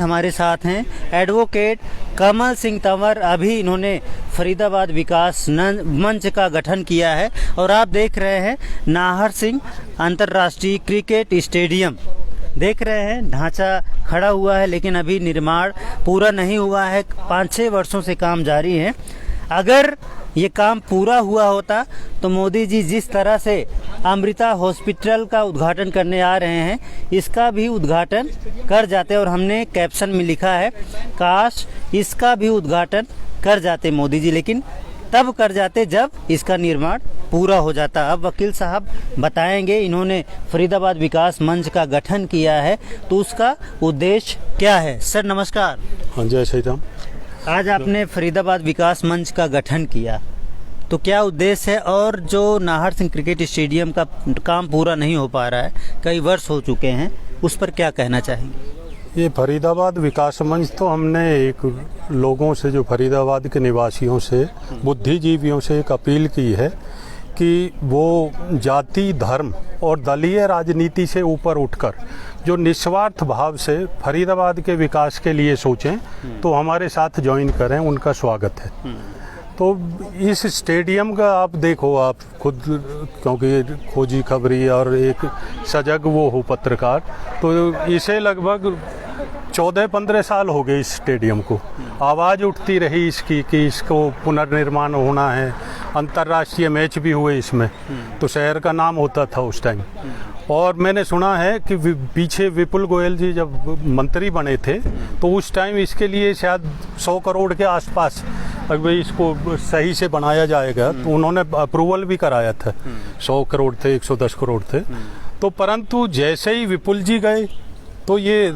हमारे साथ हैं एडवोकेट कमल सिंह तंवर। अभी इन्होंने फरीदाबाद विकास मंच का गठन किया है और आप देख रहे हैं नाहर सिंह अंतर्राष्ट्रीय क्रिकेट स्टेडियम देख रहे हैं। ढांचा खड़ा हुआ है लेकिन अभी निर्माण पूरा नहीं हुआ है। 5-6 वर्षों से काम जारी है। अगर ये काम पूरा हुआ होता तो मोदी जी जिस तरह से अमृता हॉस्पिटल का उद्घाटन करने आ रहे हैं इसका भी उद्घाटन कर जाते। और हमने कैप्शन में लिखा है काश इसका भी उद्घाटन कर जाते मोदी जी, लेकिन तब कर जाते जब इसका निर्माण पूरा हो जाता। अब वकील साहब बताएंगे इन्होंने फरीदाबाद विकास मंच का गठन किया है तो उसका उद्देश्य क्या है। सर नमस्कार। हाँ जय श्री राम। आज आपने फरीदाबाद विकास मंच का गठन किया तो क्या उद्देश्य है, और जो नाहर सिंह क्रिकेट स्टेडियम का काम पूरा नहीं हो पा रहा है, कई वर्ष हो चुके हैं, उस पर क्या कहना चाहेंगे? ये फरीदाबाद विकास मंच तो हमने एक लोगों से, जो फरीदाबाद के निवासियों से, बुद्धिजीवियों से एक अपील की है कि वो जाति, धर्म और दलीय राजनीति से ऊपर उठकर जो निस्वार्थ भाव से फरीदाबाद के विकास के लिए सोचें तो हमारे साथ ज्वाइन करें। उनका स्वागत है। तो इस स्टेडियम का आप देखो, आप खुद, क्योंकि खोजी खबरी और एक सजग वो हो पत्रकार, तो इसे लगभग 14-15 साल हो गए इस स्टेडियम को। आवाज़ उठती रही इसकी कि इसको पुनर्निर्माण होना है। अंतर्राष्ट्रीय मैच भी हुए इसमें, तो शहर का नाम होता था उस टाइम। और मैंने सुना है कि पीछे विपुल गोयल जी जब मंत्री बने थे तो उस टाइम इसके लिए शायद 100 करोड़ के आसपास अगर इसको सही से बनाया जाएगा तो उन्होंने अप्रूवल भी कराया था। 100 करोड़ थे, 110 करोड़ थे। तो परंतु जैसे ही विपुल जी गए तो ये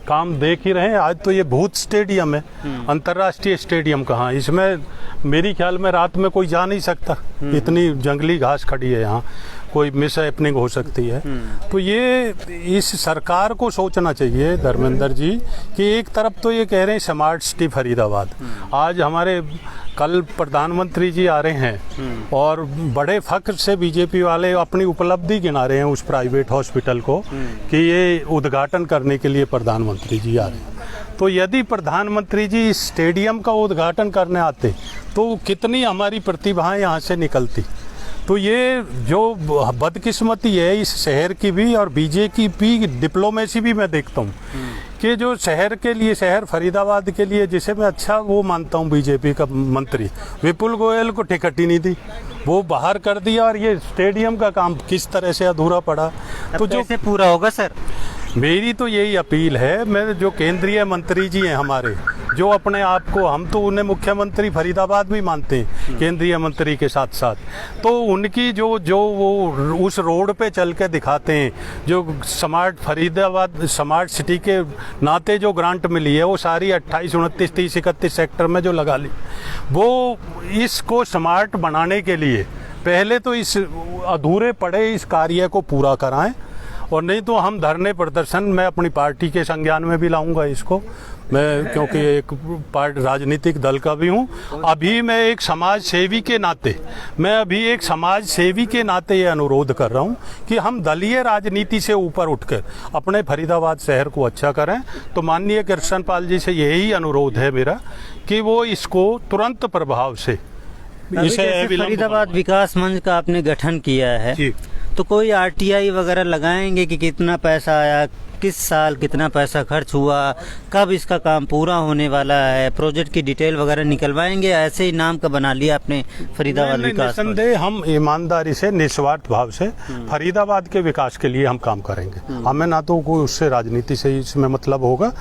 काम देख ही रहे हैं। आज तो ये भूत स्टेडियम है, अंतर्राष्ट्रीय स्टेडियम कहाँ। इसमें मेरी ख्याल में रात में कोई जा नहीं सकता, इतनी जंगली घास खड़ी है यहाँ, कोई मिस हैपनिंग हो सकती है। तो ये इस सरकार को सोचना चाहिए धर्मेंद्र जी कि एक तरफ तो ये कह रहे हैं स्मार्ट सिटी फरीदाबाद, आज हमारे कल प्रधानमंत्री जी आ रहे हैं और बड़े फख्र से बीजेपी वाले अपनी उपलब्धि गिना रहे हैं उस प्राइवेट हॉस्पिटल को कि ये उद्घाटन करने के लिए प्रधानमंत्री जी आ रहे हैं। तो यदि प्रधानमंत्री जी इस स्टेडियम का उद्घाटन करने आते तो कितनी हमारी प्रतिभाएं यहाँ से निकलती। तो ये जो बदकिस्मती है इस शहर की भी और बीजेपी की डिप्लोमेसी भी मैं देखता हूँ कि जो शहर के लिए, शहर फरीदाबाद के लिए, जिसे मैं अच्छा वो मानता हूँ बीजेपी का मंत्री विपुल गोयल को टिकट ही नहीं दी, वो बाहर कर दिया और ये स्टेडियम का काम किस तरह से अधूरा पड़ा। तो जो कैसे पूरा होगा सर? मेरी तो यही अपील है, मैं जो केंद्रीय मंत्री जी हैं हमारे, जो अपने आप को, हम तो उन्हें मुख्यमंत्री फरीदाबाद भी मानते हैं केंद्रीय मंत्री के साथ साथ, तो उनकी जो वो उस रोड पे चल के दिखाते हैं, जो स्मार्ट फरीदाबाद स्मार्ट सिटी के नाते जो ग्रांट मिली है वो सारी 28, 29, 30, 31 सेक्टर में जो लगा ली, वो इसको स्मार्ट बनाने के लिए पहले तो इस अधूरे पड़े इस कार्य को पूरा कराएं। और नहीं तो हम धरने प्रदर्शन, मैं अपनी पार्टी के संज्ञान में भी लाऊंगा इसको, मैं क्योंकि एक राजनीतिक दल का भी हूँ। अभी मैं एक समाज सेवी के नाते ये अनुरोध कर रहा हूँ कि हम दलीय राजनीति से ऊपर उठकर अपने फरीदाबाद शहर को अच्छा करें। तो माननीय कृष्णपाल जी से यही अनुरोध है मेरा कि वो इसको तुरंत प्रभाव से फरीदाबाद विकास मंच का आपने गठन किया है तो कोई RTI वगैरह लगाएंगे कि कितना पैसा आया, किस साल कितना पैसा खर्च हुआ, कब इसका काम पूरा होने वाला है, प्रोजेक्ट की डिटेल वगैरह निकलवाएंगे? ऐसे ही नाम का बना लिया आपने फरीदाबाद विकास? निसंदेह हम ईमानदारी से, निस्वार्थ भाव से फरीदाबाद के विकास के लिए हम काम करेंगे। हमें ना तो कोई उससे राजनीति से इसमें मतलब होगा।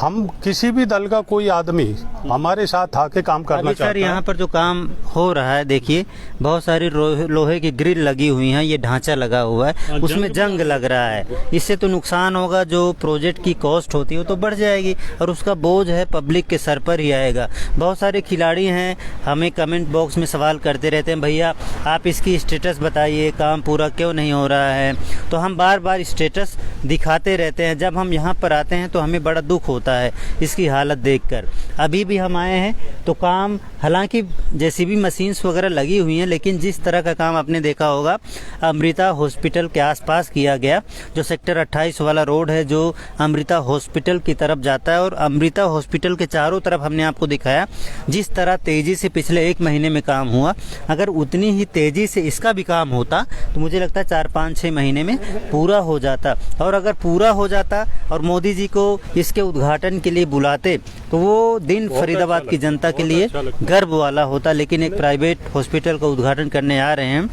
हम किसी भी दल का कोई आदमी हमारे साथ आके काम करना चाहता है। सर यहाँ पर जो काम हो रहा है देखिए, बहुत सारी लोहे की ग्रिल लगी हुई है, ये ढांचा लगा हुआ है, उसमें जंग लग रहा है, इससे तो नुकसान होगा। जो प्रोजेक्ट की कॉस्ट होती है वो तो बढ़ जाएगी और उसका बोझ है पब्लिक के सर पर ही आएगा। बहुत सारे खिलाड़ी हैं, हमें कमेंट बॉक्स में सवाल करते रहते हैं, भैया आप इसकी स्टेटस बताइए, काम पूरा क्यों नहीं हो रहा है। तो हम बार बार स्टेटस दिखाते रहते हैं। जब हम यहाँ पर आते हैं तो हमें बड़ा दुख होता है इसकी हालत देखकर। अभी भी हम आए हैं तो काम हालांकि जेसीबी मशीन्स वगैरह लगी हुई हैं, लेकिन जिस तरह का काम आपने देखा होगा अमृता हॉस्पिटल के आसपास किया गया, जो सेक्टर 28 वाला रोड है जो अमृता हॉस्पिटल की तरफ जाता है, और अमृता हॉस्पिटल के चारों तरफ हमने आपको दिखाया जिस तरह तेजी से पिछले 1 महीने में काम हुआ। अगर उतनी ही तेजी से इसका भी काम होता तो मुझे लगता है 4-5-6 महीने में पूरा हो जाता, और अगर पूरा हो जाता और मोदी जी को इसके उद्घाटन के लिए बुलाते तो वो दिन फरीदाबाद की जनता के लिए गर्व वाला होता। लेकिन एक प्राइवेट हॉस्पिटल का उद्घाटन करने आ रहे हैं,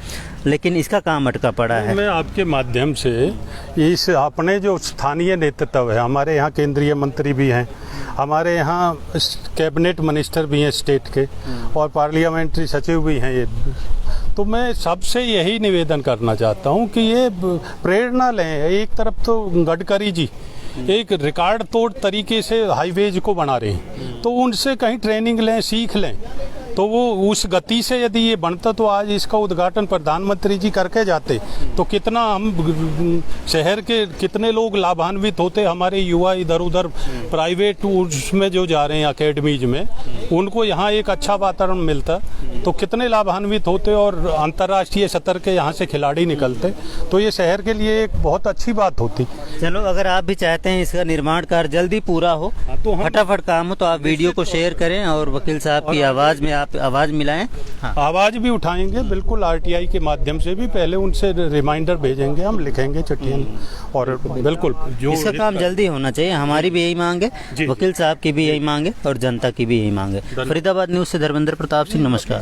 लेकिन इसका काम अटका पड़ा है। मैं आपके माध्यम से इस अपने जो स्थानीय नेतृत्व है, हमारे यहाँ केंद्रीय मंत्री भी हैं, हमारे यहाँ कैबिनेट मिनिस्टर भी हैं स्टेट के, और पार्लियामेंट्री सचिव भी हैं, ये तो मैं सबसे यही निवेदन करना चाहता हूँ कि ये प्रेरणा लें। एक तरफ तो गडकरी जी एक रिकॉर्ड तोड़ तरीके से हाईवेज को बना रहे हैं, तो उनसे कहीं ट्रेनिंग लें, सीख लें, तो वो उस गति से यदि ये बनता तो आज इसका उद्घाटन प्रधानमंत्री जी करके जाते तो कितना हम शहर के कितने लोग लाभान्वित होते। हमारे युवा इधर उधर प्राइवेट उसमें जो जा रहे हैं अकेडमीज में, उनको यहाँ एक अच्छा वातावरण मिलता तो कितने लाभान्वित होते, और अंतर्राष्ट्रीय स्तर के यहाँ से खिलाड़ी निकलते, तो ये शहर के लिए एक बहुत अच्छी बात होती। चलो, अगर आप भी चाहते हैं इसका निर्माण कार्य जल्दी पूरा हो, तो फटाफट काम हो, तो आप वीडियो को शेयर करें और वकील साहब की आवाज़ में आप आवाज़ मिलाएं। हाँ। आवाज़ भी उठाएंगे बिल्कुल, आरटीआई के माध्यम से भी पहले उनसे रिमाइंडर भेजेंगे, हम लिखेंगे चिट्ठियाँ, और बिल्कुल जो इसका काम जल्दी होना चाहिए। हमारी भी यही मांग है, वकील साहब की भी यही मांग है, और जनता की भी यही मांग है। फरीदाबाद न्यूज़ से धर्मेंद्र प्रताप सिंह, नमस्कार।